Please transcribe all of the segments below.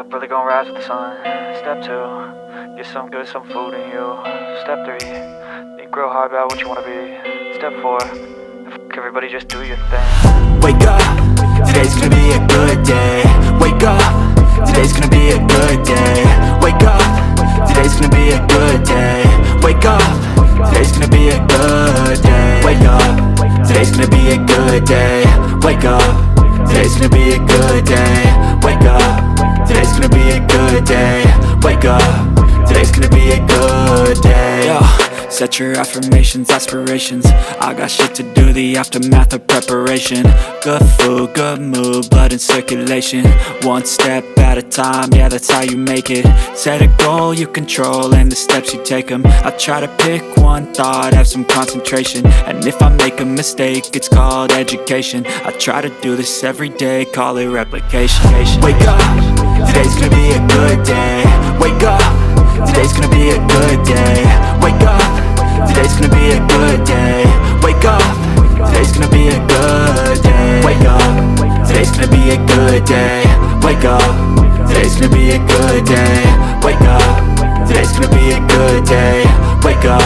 up, really gonna rise with the sun. Step 2, get some good, some food in you. Step 3, think real hard about what you wanna be. Step 4, fuck everybody, just do your thing. Wake up, today's gonna be a good day. Wake up, today's gonna be a good day. Wake up, today's gonna be a good day. Wake up, today's gonna be a good day. Wake up, today's gonna be a good day. Wake up, today's gonna be a good day. Wake up, today's gonna be a good day. Wake up, today's gonna be a good day. Yo, set your affirmations, aspirations. I got shit to do, the aftermath of preparation. Good food, good mood, blood in circulation. One step at a time, yeah, that's how you make it. Set a goal you control and the steps you take them. I try to pick one thought, have some concentration. And if I make a mistake, it's called education. I try to do this every day, call it replication. Wake up, today's gonna be a good day. Wake up, today's gonna be a good day. Wake up, today's gonna be a good day. Wake up, today's gonna be a good day. Wake up, today's gonna be a good day. Wake up, today's gonna be a good day. Wake up, today's gonna be a good day. Wake up,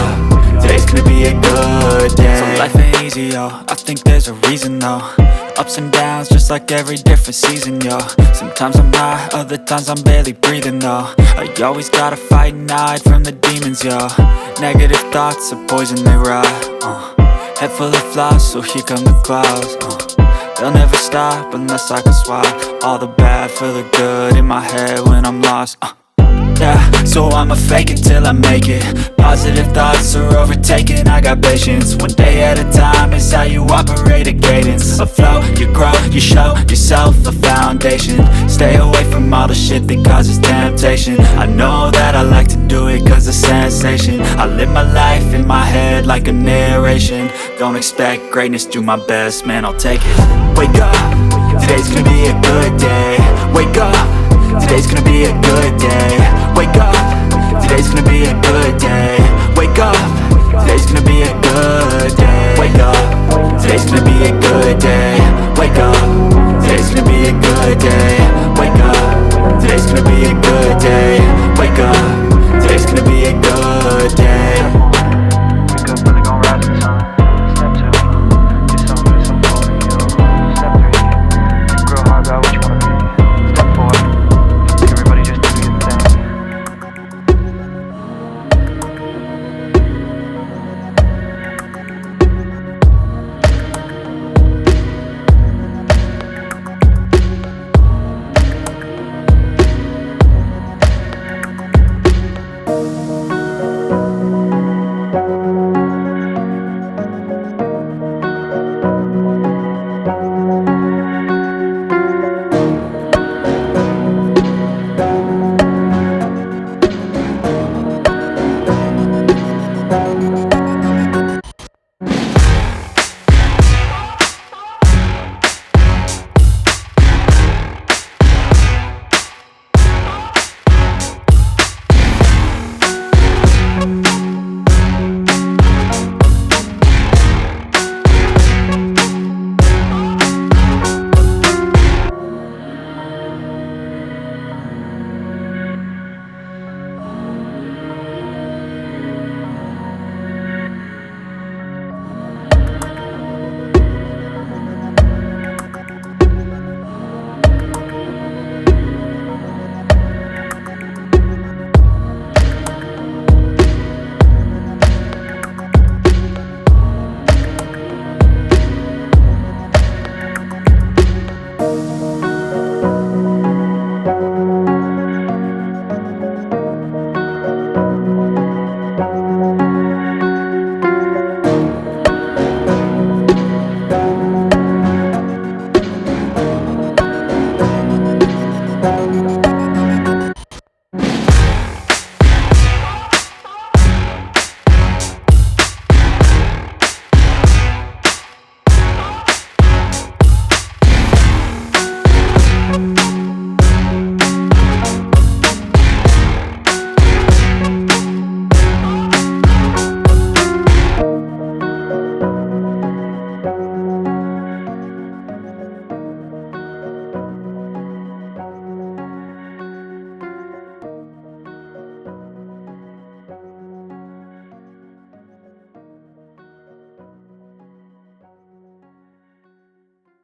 today's gonna be a good day. So life ain't easy, yo, I think there's a reason though. Ups and downs, just like every different season, yo. Sometimes I'm high, other times I'm barely breathing, though. I always gotta fight and hide from the demons, yo. Negative thoughts are poison, they rot. Head full of flies, so here come the clouds. They'll never stop unless I can swap all the bad for the good in my head when I'm lost. Yeah, so I'ma fake it till I make it. Positive thoughts are overtaken, I got patience. One day at a time is how you operate a cadence. A flow, you grow, you show yourself a foundation. Stay away from all the shit that causes temptation. I know that I like to do it cause it's sensation. I live my life in my head like a narration. Don't expect greatness, do my best, man, I'll take it. Wake up, today's gonna be a good day. Wake up,